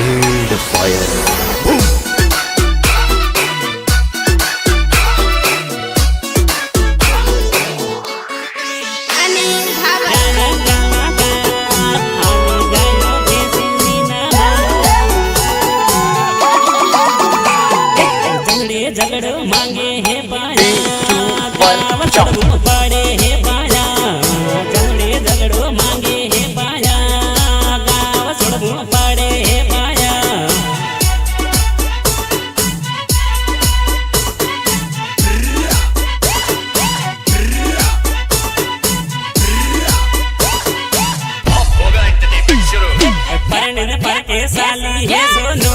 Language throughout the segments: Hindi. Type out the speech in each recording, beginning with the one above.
Wild fire. झगड़ो मांगे है पाया गाँव छोड़ो पड़े है पाया झगड़ो मांगे है पाया गाँव छोड़ो पड़े है पाया पढ़ने पढ़ के साली है सोनू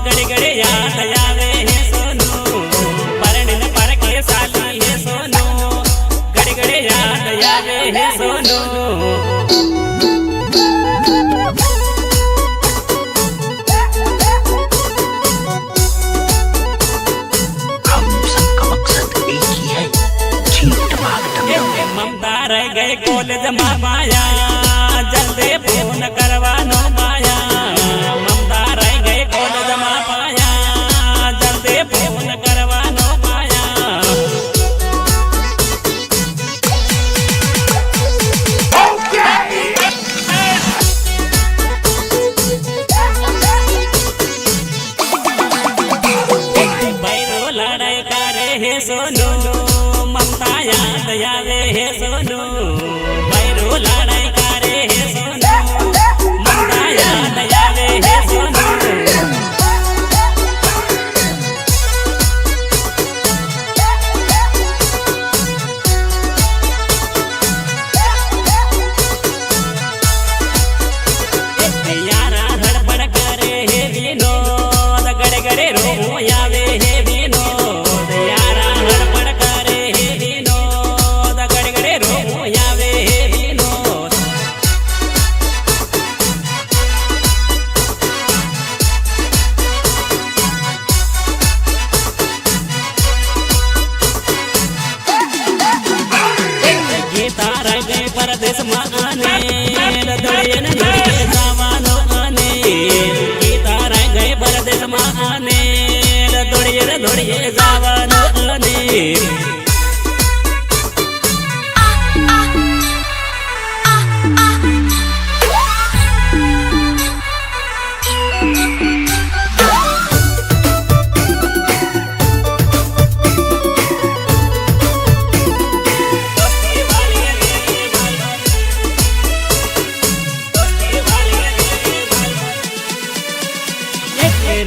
गड़े गड़े याद आवे है साली है सोनू गड़े गड़े याद आवे है सोनू हम सबका मकसद एक ही है, जीत भाग ममता रह गए कॉलेज में माया जल्दी फोन करवानो माया ममता रह गए कॉलेज में पाया जल्दी फोन करवानो माया लड़ाई करे है सोनू ममता याद आवे है सोनू भैरो लड़ाई करे है सोनू ममता याद आवे है सोनू यारा धड़पड़ करे है विनोद गड़े गड़े रो आवे है परदेश माने दौड़िए दौड़िए जवानो आने गीता रह गए परदेश माने दौड़िए दौड़िए जवानो आने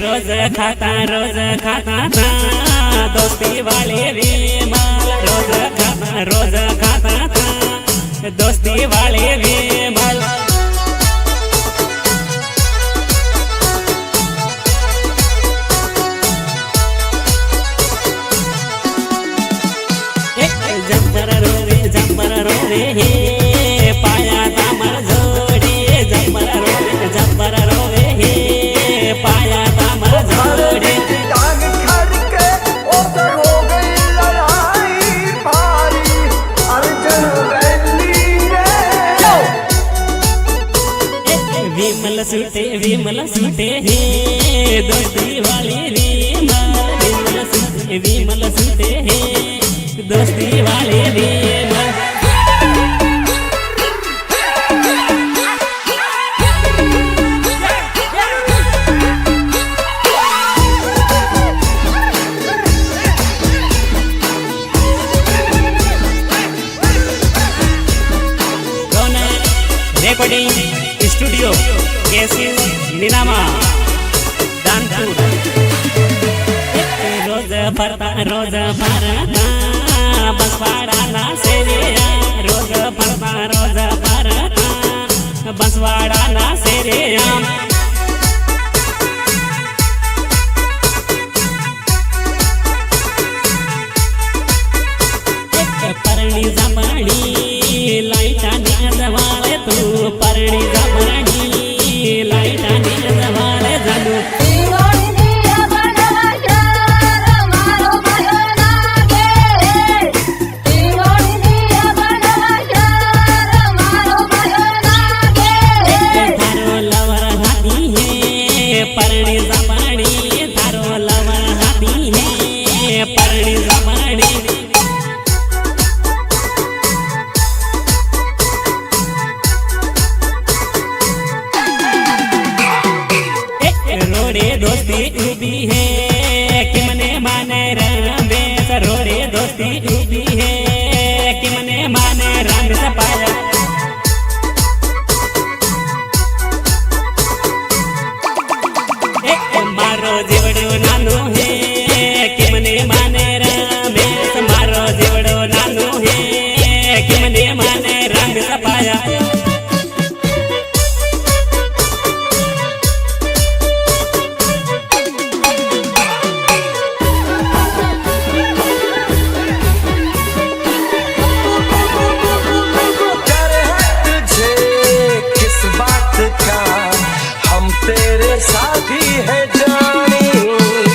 रोज खाता था दोस्ती वाले भी माल रोज खाता था दोस्ती वाले भी माल जंपर रोवे हे पाया तामर जोड़ी जंपर रोवे हे पाया विमल सूटे हे दोस्ती वाली विमल सूटे हे दोस्ती वाली विमल रिकॉर्डिंग स्टूडियो केसिस निनामा दानपुर रोज फरता बसवाड़ा ना सेरिया रोज फरता बसवाड़ा ना सेरिया परणी जमाणी लाईटा जवाळे तू परणी जमाणी लाईटा जवाळे झालू परणी जपाणी थारो लवण हाथी है परणी जपाणी रोड़े दोस्ती उभी है कि मने माने रमेश रोड़े दोस्ती उभी है कि मने माने रमेश पाया मारो जीवड़ो नानो है कि मने माने रमेश मारो जीवड़ो नानो है कि मने माने रमेश पाया तेरे साथी है जानी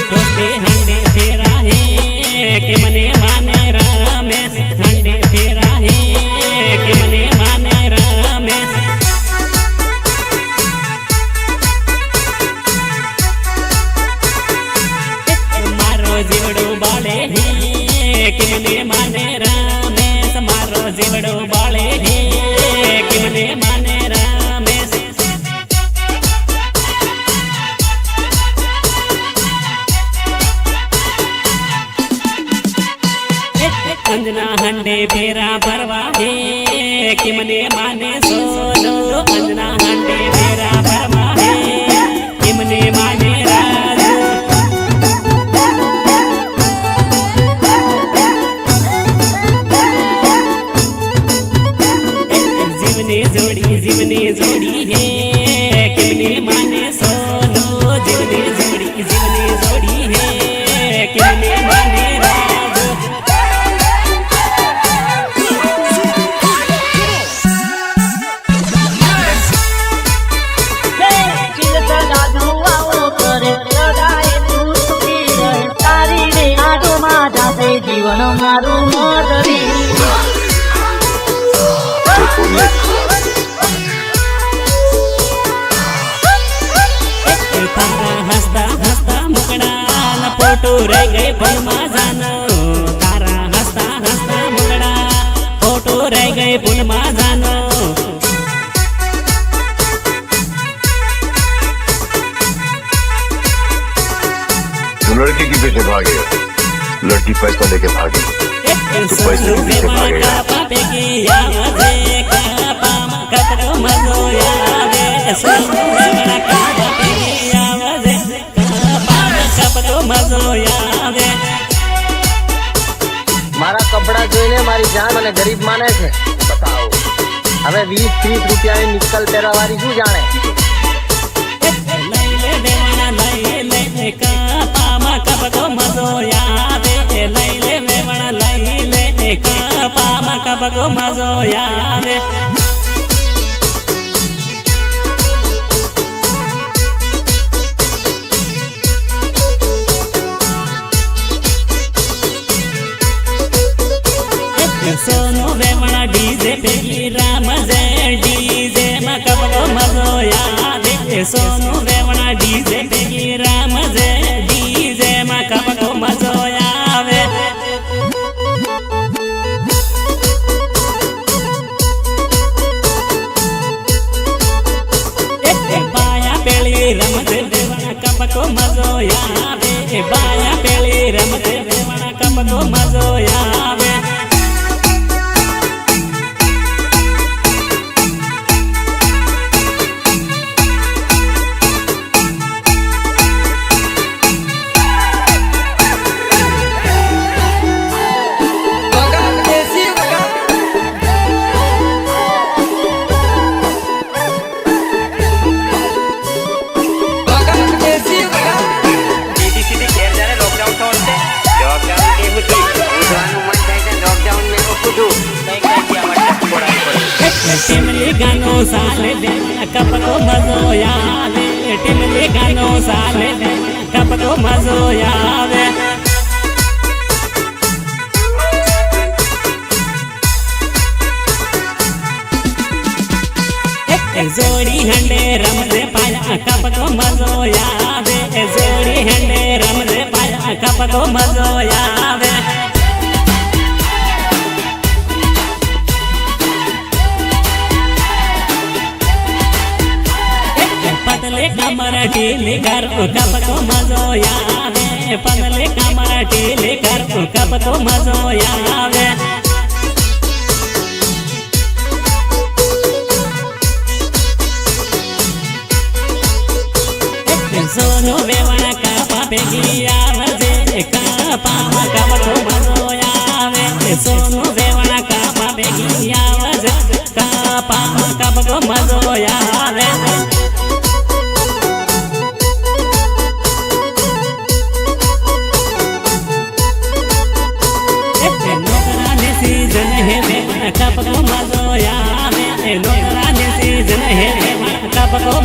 दोस्ती हंडे तेरा है कि मने माने रमेश हंडे तेरा है कि मने माने रमेश मारो जीवड़ो बाले है कि मने माने रमेश मारो जीवड़ो बाले है कि मने माने रमेश अंजना हंडे फेरा भरवा है कि मने माने सोनो अंजना हंडे फेरा भरवा है कि मने माने राजू जीवने जोड़ी है कि मने माने सोनो जीवने जोड़ी है कि मने माने राजू जीवन मारू मोटरी तारा हंसता हंसता मुकड़ा न फोटो रह गए पल मा जानो तारा हंसता हंसता मुकड़ा फोटो रह गए पुल मा जानो लड़की के पीछे भागे लड़की पैसा लेके भागी तो पैसे के पीछे भागेगा पापे की आवाज़े का पाम कतरो मजो यावे सुनो मेरा पापे की आवाज़े का पाम कतरो मजो यावे मारा कपड़ा જોઈને મારી જાન મને ગરીબ માને છે બતાવો હવે 20-30 રૂપિયાની નિકલ તેરા વારી શું જાણે લઈ લે દેવાના લઈ લે का पामा कबको मजो यावे लई ले वेवण लई ले का पामा कबको मजो यावे सोनो वेवण डीजे पे राम जय डीजे में कबको मजो यावे सोनो वेवण डीजे पे राम जय डीजे में कबको मजो यावे बाया पेली रमते देवण कबको मजो यावे बाया पेली रमते देवण कबको मजो यावे टिमली गानो साले दे कपको मजो यावे टिमली गानो साले दे कपको मजो यावे जोड़ी हंडे रमते पाया कपको मजो यावे કપકો મજો આવે પતલે કમર ઢીલી કર કપકો મજો આવે પતલે કમર ઢીલી કર કપકો મજો આવે સોનો વેવણ કાપા ભેગી આવે કાપામાં કપકો મજો આવે સોનો વેવણ કાપા ભેગી આવે કાપામાં કપકો મજો આવે કપકો મજો આવે નોકરાની સીઝન હે કપકો